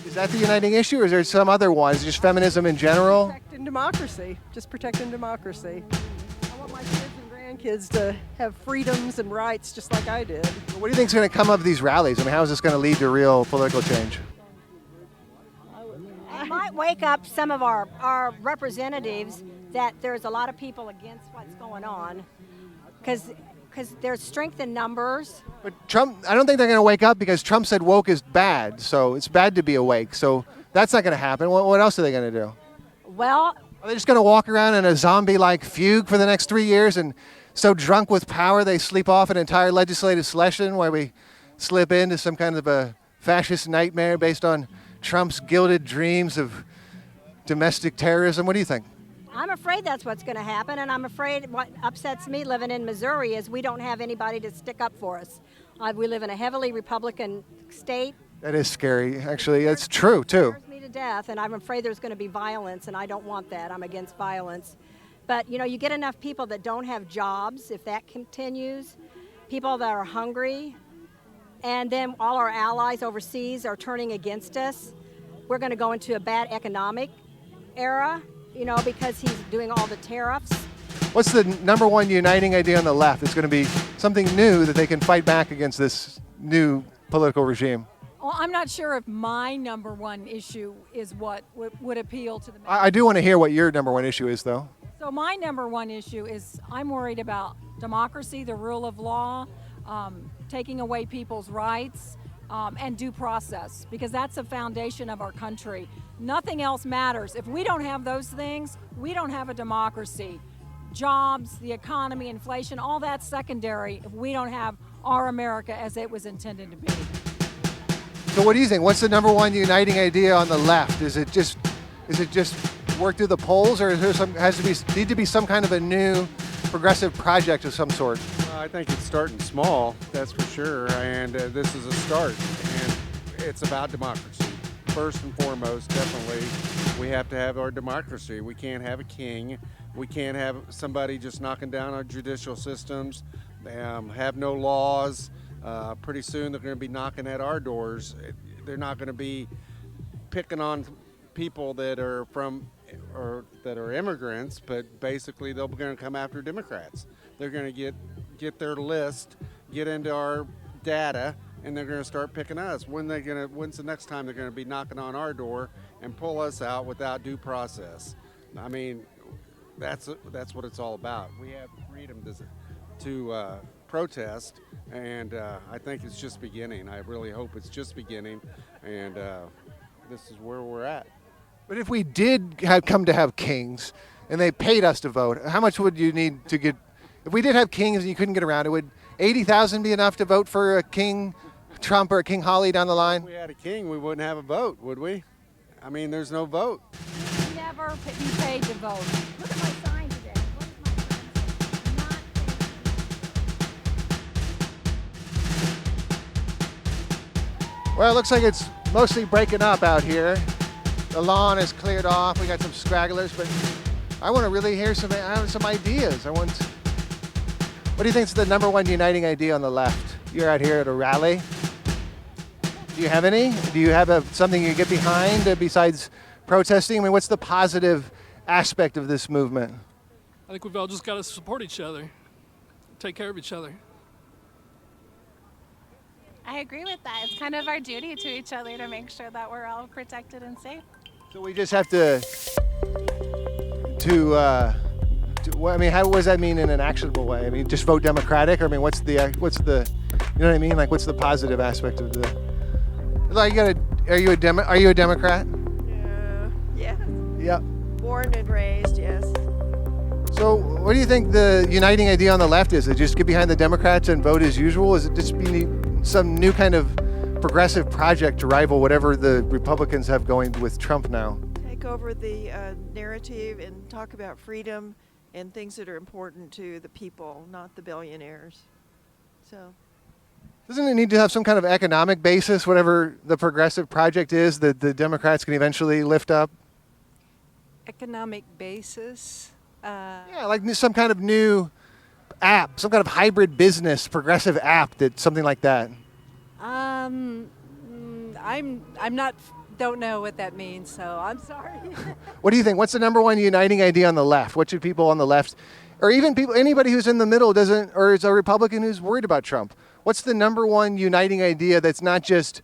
Is that the uniting issue, or is there some other one? Is it just feminism in general? Protecting democracy. Just protecting democracy. I want my kids and grandkids to have freedoms and rights just like I did. What do you think is going to come of these rallies? I mean, how is this going to lead to real political change? It might wake up some of our representatives that there's a lot of people against what's going on because there's strength in numbers. But Trump, I don't think they're going to wake up because Trump said woke is bad, so it's bad to be awake. So that's not going to happen. What else are they going to do? Well, Are they just going to walk around in a zombie-like fugue for the next 3 years and so drunk with power they sleep off an entire legislative session where we slip into some kind of a fascist nightmare based on Trump's gilded dreams of domestic terrorism? What do you think? I'm afraid that's what's going to happen, and I'm afraid what upsets me living in Missouri is we don't have anybody to stick up for us. We live in a heavily Republican state. That is scary, actually. It's true, too. It scares me to death, and I'm afraid there's going to be violence, and I don't want that. I'm against violence. But, you get enough people that don't have jobs, if that continues, people that are hungry, and then all our allies overseas are turning against us. We're going to go into a bad economic era, because he's doing all the tariffs. What's the number one uniting idea on the left? It's going to be something new that they can fight back against this new political regime. Well, I'm not sure if my number one issue is what would appeal to the I do want to hear what your number one issue is, though. So my number one issue is I'm worried about democracy, the rule of law, taking away people's rights, and due process, because that's the foundation of our country. Nothing else matters. If we don't have those things, we don't have a democracy. Jobs, the economy, inflation, all that's secondary if we don't have our America as it was intended to be. So what do you think? What's the number one uniting idea on the left? Is it just work through the polls, or is there need to be some kind of a new progressive project of some sort? I think it's starting small, that's for sure, and this is a start, and it's about democracy. First and foremost, definitely, we have to have our democracy. We can't have a king. We can't have somebody just knocking down our judicial systems, have no laws. Pretty soon they're going to be knocking at our doors. They're not going to be picking on people that are that are immigrants, but basically they're going to come after Democrats. They're going to get their list, get into our data, and they're going to start picking us. When's the next time they're going to be knocking on our door and pull us out without due process? I mean, that's what it's all about. We have freedom to protest, and I think it's just beginning. I really hope it's just beginning, and this is where we're at. But if we did come to have kings and they paid us to vote, how much would you need to get? If we did have kings and you couldn't get around it, would 80,000 be enough to vote for a King Trump or a King Holly down the line? If we had a king, we wouldn't have a vote, would we? I mean, there's no vote. We never be paid to vote. Look at my sign today. Well, it looks like it's mostly breaking up out here. The lawn is cleared off. We got some stragglers, but I want to really hear some ideas. What do you think is the number one uniting idea on the left? You're out here at a rally. Do you have any? Do you have something you get behind besides protesting? I mean, what's the positive aspect of this movement? I think we've all just got to support each other, take care of each other. I agree with that. It's kind of our duty to each other to make sure that we're all protected and safe. So we just have to I mean, what does that mean in an actionable way? I mean, just vote Democratic? Or, I mean, what's the, you know what I mean? Like, what's the positive aspect of like, are you a Democrat? Yeah. Yep. Born and raised, yes. So what do you think the uniting idea on the left is? Is it just get behind the Democrats and vote as usual? Is it just some new kind of progressive project to rival whatever the Republicans have going with Trump now? Take over the narrative and talk about freedom and things that are important to the people, not the billionaires. So. Doesn't it need to have some kind of economic basis, whatever the progressive project is that the Democrats can eventually lift up? Economic basis? Yeah, like some kind of new app, some kind of hybrid business, progressive app, something like that. I'm not don't know what that means, so I'm sorry. What do you think? What's the number one uniting idea on the left? What should people on the left, or even people, anybody who's in the middle doesn't, or is a Republican who's worried about Trump? What's the number one uniting idea that's not just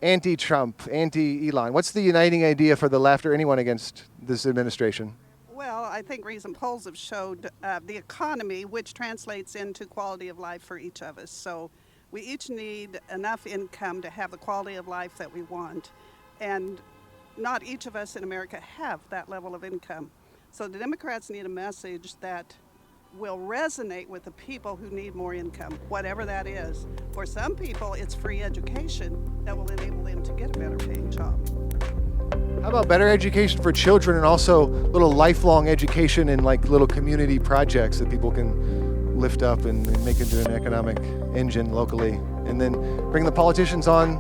anti-Trump, anti-Elon? What's the uniting idea for the left or anyone against this administration? Well, I think recent polls have showed the economy, which translates into quality of life for each of us. So we each need enough income to have the quality of life that we want. And not each of us in America have that level of income. So the Democrats need a message that will resonate with the people who need more income, whatever that is. For some people, it's free education that will enable them to get a better paying job. How about better education for children and also little lifelong education in like little community projects that people can lift up and make into an economic engine locally, and then bring the politicians on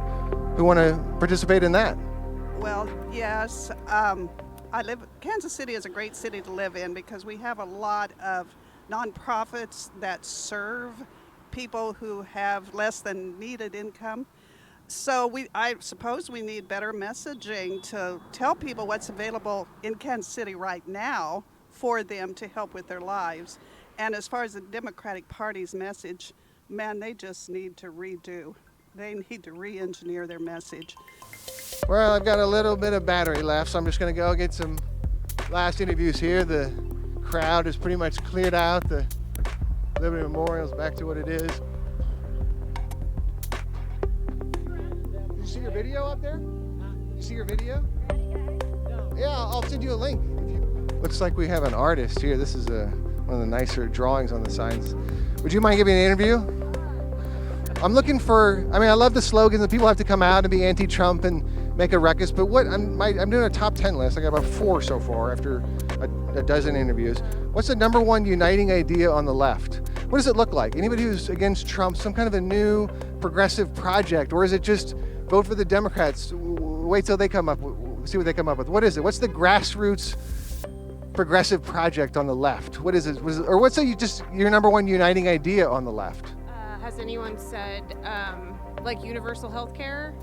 who want to participate in that? Well, yes. Kansas City is a great city to live in because we have a lot of nonprofits that serve people who have less than needed income. So I suppose we need better messaging to tell people what's available in Kansas City right now for them to help with their lives. And as far as the Democratic Party's message, man, they just need to redo. They need to re-engineer their message. Well, I've got a little bit of battery left, so I'm just going to go get some last interviews here. The crowd is pretty much cleared out. The Liberty Memorial is back to what it is. Did you see your video up there? Did you see your video? Yeah, I'll send you a link. Looks like we have an artist here. This is one of the nicer drawings on the signs. Would you mind giving me an interview? I'm looking for, I love the slogans that people have to come out and be anti-Trump and make a ruckus, but I'm doing a top 10 list. I got about 4 so far after a dozen interviews. What's the number one uniting idea on the left? What does it look like? Anybody who's against Trump, some kind of a new progressive project, or is it just vote for the Democrats, wait till they come up, see what they come up with? What is it? What's the grassroots progressive project on the left? What is it? Or what's your number one uniting idea on the left? Has anyone said like universal health care?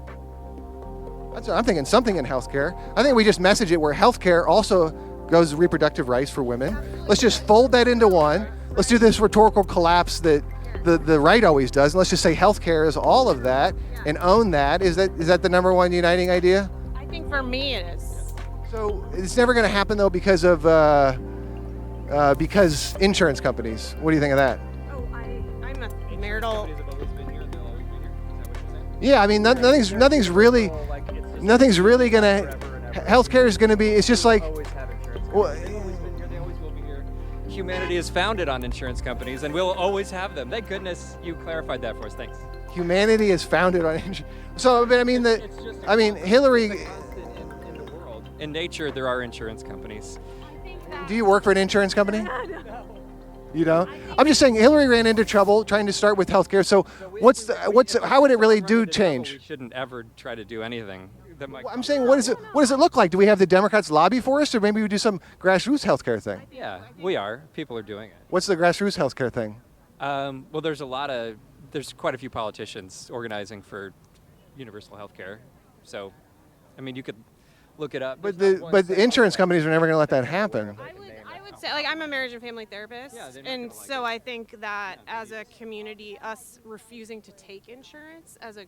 I'm thinking something in healthcare. I think we just message it where healthcare also goes reproductive rights for women. Let's just fold that into one. Let's do this rhetorical collapse that the right always does. And let's just say healthcare is all of that and own that. Is that the number one uniting idea? I think for me it is. So it's never going to happen though because of because insurance companies. What do you think of that? Oh, I'm a marital. Yeah, nothing's really gonna. Healthcare is gonna be. It's just like. Humanity is founded on insurance companies, and we'll always have them. Thank goodness you clarified that for us. Thanks. Humanity is founded on insurance. So, but Hillary. In the world, in nature, there are insurance companies. Do you work for an insurance company? You know, I'm just saying Hillary ran into trouble trying to start with healthcare. So how would it really do change? We shouldn't ever try to do anything. I'm saying, what does it look like? Do we have the Democrats lobby for us, or maybe we do some grassroots healthcare thing? Yeah, we are. People are doing it. What's the grassroots healthcare thing? Well, there's quite a few politicians organizing for universal healthcare. So, you could look it up. But the insurance companies are never going to let that happen. I would say, I'm a marriage and family therapist, and so I think that as a community, us refusing to take insurance as a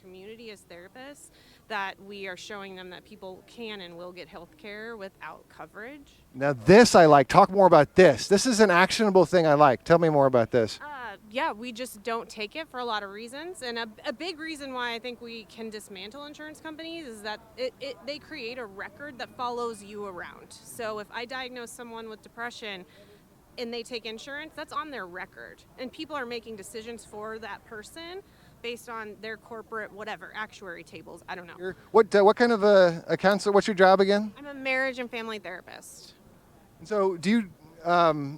community, as therapists, that we are showing them that people can and will get health care without coverage. Now this I like. Talk more about this. This is an actionable thing I like. Tell me more about this. Yeah, we just don't take it for a lot of reasons. And a big reason why I think we can dismantle insurance companies is that they create a record that follows you around. So if I diagnose someone with depression and they take insurance, that's on their record. And people are making decisions for that person based on their corporate actuary tables. I don't know. What kind of a counselor? What's your job again? I'm a marriage and family therapist. So do you?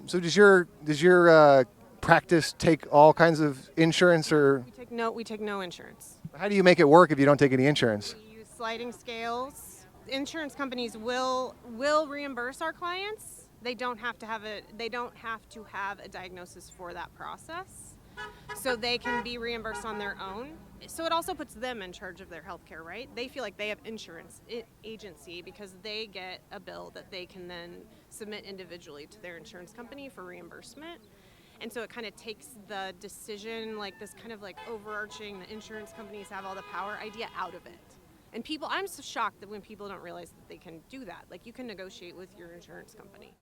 Does your practice take all kinds of insurance, or? We take no insurance. How do you make it work if you don't take any insurance? We use sliding scales. Insurance companies will reimburse our clients. They don't have to have a diagnosis for that process. so they can be reimbursed on their own. So it also puts them in charge of their healthcare, right? They feel like they have insurance agency because they get a bill that they can then submit individually to their insurance company for reimbursement. And so it kind of takes the decision, like this kind of like overarching, the insurance companies have all the power idea out of it. And people, I'm so shocked that when people don't realize that they can do that. Like you can negotiate with your insurance company.